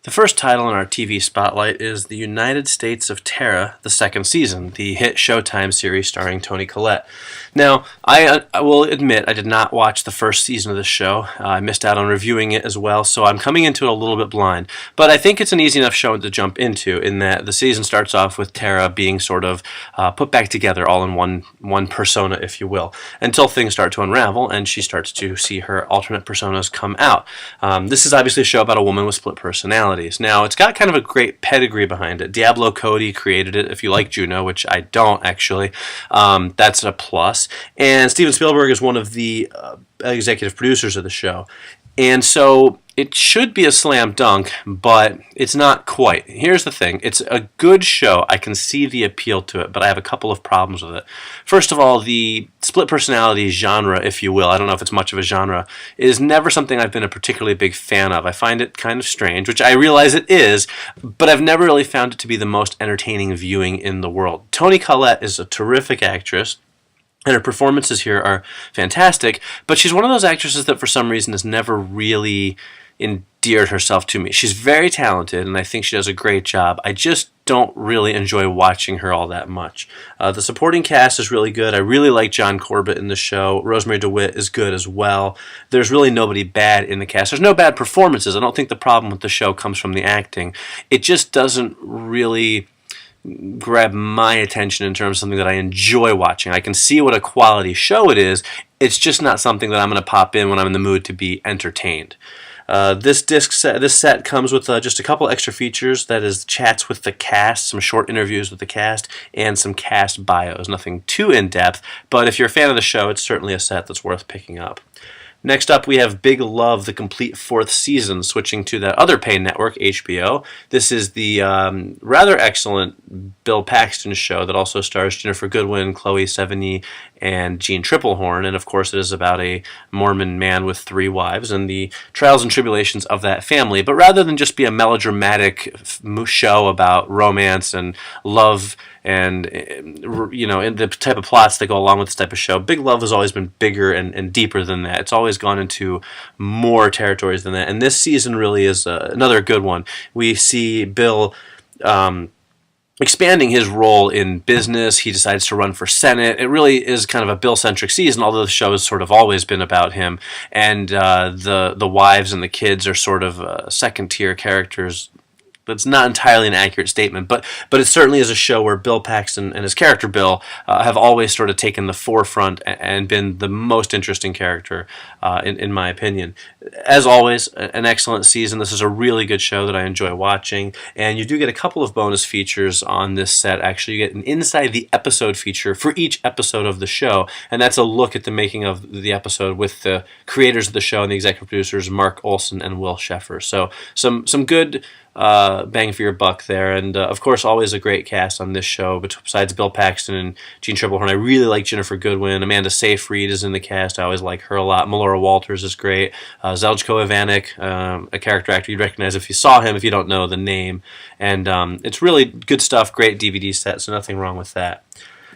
The first title in our TV spotlight is The United States of Terra, the second season, the hit Showtime series starring Toni Collette. Now, I will admit I did not watch the first season of this show. I missed out on reviewing it as well, so I'm coming into it a little bit blind. But I think it's an easy enough show to jump into, in that the season starts off with Terra being sort of put back together all in one persona, if you will, until things start to unravel and she starts to see her alternate personas come out. This is obviously a show about a woman with split personalities. Now, it's got kind of a great pedigree behind it. Diablo Cody created it, if you like Juno, which I don't, actually. That's a plus. And Steven Spielberg is one of the executive producers of the show. And so it should be a slam dunk, but it's not quite. Here's the thing. It's a good show. I can see the appeal to it, but I have a couple of problems with it. First of all, the split personality genre, if you will, I don't know if it's much of a genre, is never something I've been a particularly big fan of. I find it kind of strange, which I realize it is, but I've never really found it to be the most entertaining viewing in the world. Toni Collette is a terrific actress, and her performances here are fantastic, but she's one of those actresses that for some reason has never really endeared herself to me. She's very talented, and I think she does a great job. I just don't really enjoy watching her all that much. The supporting cast is really good. I really like John Corbett in the show. Rosemary DeWitt is good as well. There's really nobody bad in the cast. There's no bad performances. I don't think the problem with the show comes from the acting. It just doesn't really grab my attention in terms of something that I enjoy watching. I can see what a quality show it is. It's just not something that I'm going to pop in when I'm in the mood to be entertained. This set comes with just a couple extra features. That is, chats with the cast, some short interviews with the cast, and some cast bios. Nothing too in-depth, but if you're a fan of the show, it's certainly a set that's worth picking up. Next up, we have Big Love, the complete fourth season, switching to that other pay network, HBO. This is the rather excellent Bill Paxton show that also stars Jennifer Goodwin, Chloe Sevigny, and Jean Triplehorn. And of course, it is about a Mormon man with 3 wives and the trials and tribulations of that family. But rather than just be a melodramatic show about romance and love and, you know, and the type of plots that go along with this type of show, Big Love has always been bigger and deeper than that. It's always gone into more territories than that. And this season really is another good one. We see Bill expanding his role in business. He decides to run for Senate. It really is kind of a Bill-centric season, although the show has sort of always been about him. And the wives and the kids are sort of second-tier characters. That's not entirely an accurate statement, but it certainly is a show where Bill Paxton and his character Bill have always sort of taken the forefront and been the most interesting character, in my opinion. As always, an excellent season. This is a really good show that I enjoy watching, and you do get a couple of bonus features on this set. Actually, you get an Inside the Episode feature for each episode of the show, and that's a look at the making of the episode with the creators of the show and the executive producers, Mark Olson and Will Sheffer. So some good bang for your buck there, and of course always a great cast on this show besides Bill Paxton and Jean Triplehorn. I really like Jennifer Goodwin. Amanda Seyfried is in the cast. I always like her a lot. Melora Walters is great. Zeljko Ivanek, a character actor you'd recognize if you saw him, if you don't know the name, and it's really good stuff. Great DVD set, so nothing wrong with that.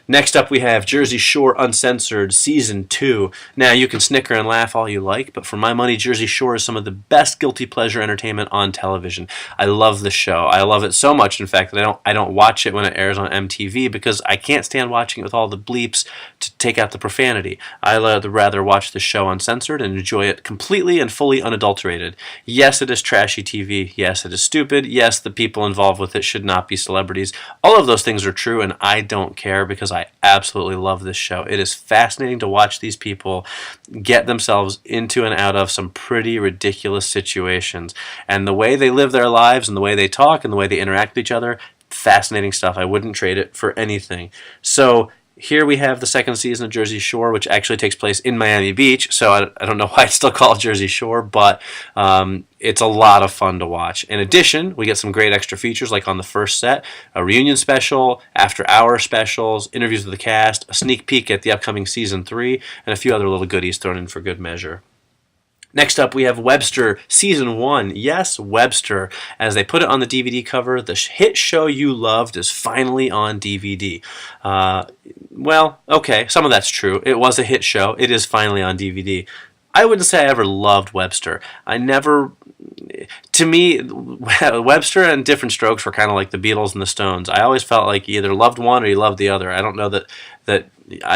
Next up, we have Jersey Shore Uncensored Season 2. Now, you can snicker and laugh all you like, but for my money, Jersey Shore is some of the best guilty pleasure entertainment on television. I love the show. I love it so much, in fact, that I don't watch it when it airs on MTV because I can't stand watching it with all the bleeps to take out the profanity. I would rather watch the show uncensored and enjoy it completely and fully unadulterated. Yes, it is trashy TV. Yes, it is stupid. Yes, the people involved with it should not be celebrities. All of those things are true, and I don't care because I absolutely love this show. It is fascinating to watch these people get themselves into and out of some pretty ridiculous situations. And the way they live their lives and the way they talk and the way they interact with each other, fascinating stuff. I wouldn't trade it for anything. So here we have the second season of Jersey Shore, which actually takes place in Miami Beach, so I don't know why it's still called Jersey Shore, but it's a lot of fun to watch. In addition, we get some great extra features like on the first set, a reunion special, after-hour specials, interviews with the cast, a sneak peek at the upcoming Season 3, and a few other little goodies thrown in for good measure. Next up, we have Webster Season 1. Yes, Webster. As they put it on the DVD cover, the hit show you loved is finally on DVD. Well, okay, some of that's true. It was a hit show. It is finally on DVD. I wouldn't say I ever loved Webster. I never, to me, Webster and Different Strokes were kind of like the Beatles and the Stones. I always felt like you either loved one or you loved the other. I don't know that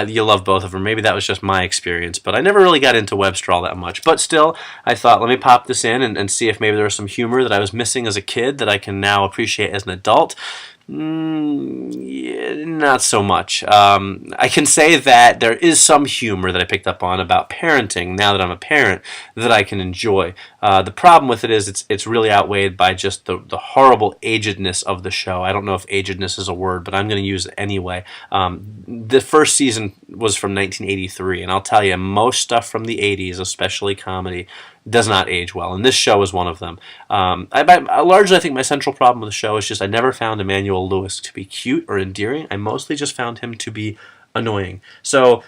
you love both of them. Maybe that was just my experience, but I never really got into Webster all that much. But still, I thought, let me pop this in and see if maybe there was some humor that I was missing as a kid that I can now appreciate as an adult. Yeah, not so much. I can say that there is some humor that I picked up on about parenting now that I'm a parent that I can enjoy. The problem with it is it's really outweighed by just the horrible agedness of the show. I don't know if agedness is a word, but I'm going to use it anyway. The first season was from 1983, and I'll tell you, most stuff from the 80s, especially comedy, does not age well, and this show is one of them. Largely, I think my central problem with the show is just I never found Emmanuel Lewis to be cute or endearing. I mostly just found him to be annoying. So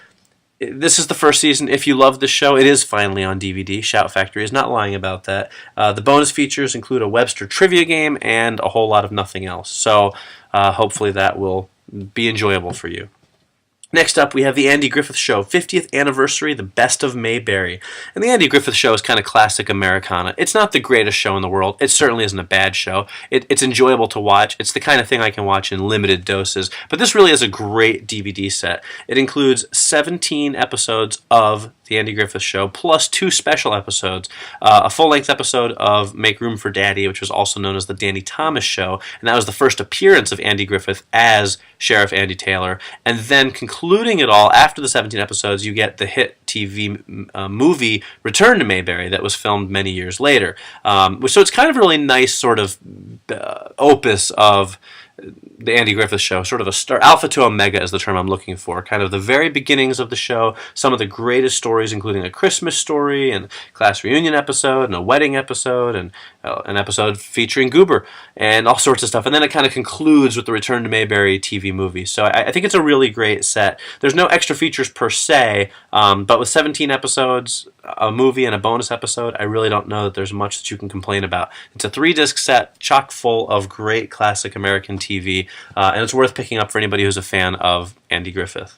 this is the first season. If you love the show, it is finally on DVD. Shout Factory is not lying about that. The bonus features include a Webster trivia game and a whole lot of nothing else. So hopefully that will be enjoyable for you. Next up, we have the Andy Griffith Show, 50th Anniversary, The Best of Mayberry. And the Andy Griffith Show is kind of classic Americana. It's not the greatest show in the world. It certainly isn't a bad show. It's enjoyable to watch. It's the kind of thing I can watch in limited doses. But this really is a great DVD set. It includes 17 episodes of the Andy Griffith Show, plus 2 special episodes. A full-length episode of Make Room for Daddy, which was also known as The Danny Thomas Show, and that was the first appearance of Andy Griffith as Sheriff Andy Taylor. And then concluding it all, after the 17 episodes, you get the hit TV movie Return to Mayberry that was filmed many years later. So it's kind of a really nice sort of opus of the Andy Griffith Show, sort of a star, alpha to omega is the term I'm looking for, kind of the very beginnings of the show, some of the greatest stories, including a Christmas story and class reunion episode and a wedding episode and an episode featuring Goober and all sorts of stuff. And then it kind of concludes with the Return to Mayberry TV movie. So I think it's a really great set. There's no extra features per se, but with 17 episodes, a movie and a bonus episode, I really don't know that there's much that you can complain about. It's a 3-disc set chock full of great classic American TV, and it's worth picking up for anybody who's a fan of Andy Griffith.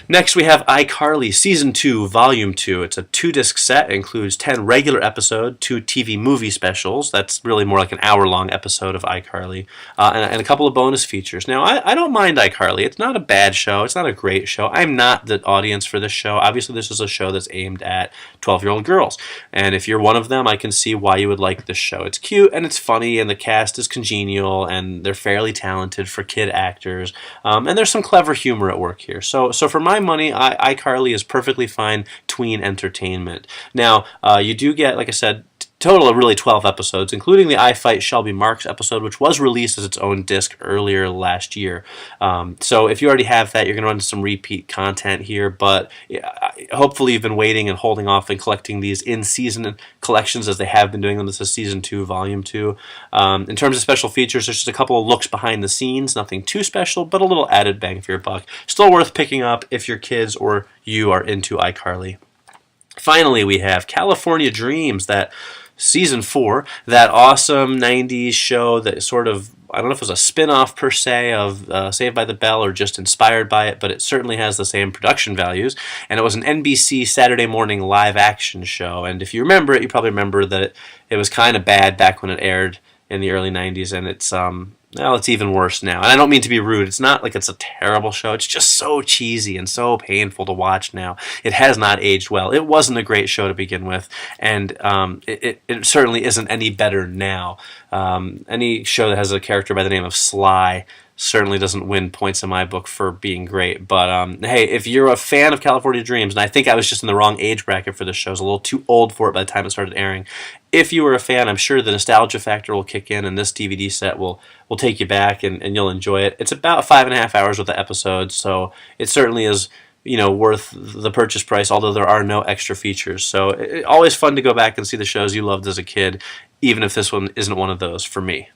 Next, we have iCarly Season 2, Volume 2. It's a 2-disc set. It includes 10 regular episodes, 2 TV movie specials. That's really more like an hour-long episode of iCarly, and a couple of bonus features. Now, I don't mind iCarly. It's not a bad show. It's not a great show. I'm not the audience for this show. Obviously, this is a show that's aimed at 12-year-old girls. And if you're one of them, I can see why you would like this show. It's cute, and it's funny, and the cast is congenial, and they're fairly talented for kid actors. And there's some clever humor at work here. So for my money, iCarly is perfectly fine tween entertainment. Now, you do get, like I said, total of really 12 episodes, including the I Fight Shelby Marks episode, which was released as its own disc earlier last year. So if you already have that, you're going to run into some repeat content here, but hopefully you've been waiting and holding off and collecting these in-season collections as they have been doing them. This is Season 2, Volume 2. In terms of special features, there's just a couple of looks behind the scenes, nothing too special, but a little added bang for your buck. Still worth picking up if your kids or you are into iCarly. Finally, we have California Dreams, that Season 4, that awesome 90s show that sort of, I don't know if it was a spin-off per se of Saved by the Bell or just inspired by it, but it certainly has the same production values. And it was an NBC Saturday morning live-action show. And if you remember it, you probably remember that it was kind of bad back when it aired in the early 90s, and it's even worse now. And I don't mean to be rude. It's not like it's a terrible show. It's just so cheesy and so painful to watch now. It has not aged well. It wasn't a great show to begin with, and it certainly isn't any better now. Any show that has a character by the name of Sly certainly doesn't win points in my book for being great. But hey, if you're a fan of California Dreams, and I think I was just in the wrong age bracket for this show, I was a little too old for it by the time it started airing. If you were a fan, I'm sure the nostalgia factor will kick in, and this DVD set will take you back, and you'll enjoy it. It's about 5.5 hours with the episodes, so it certainly is, worth the purchase price, although there are no extra features. So always fun to go back and see the shows you loved as a kid, even if this one isn't one of those for me.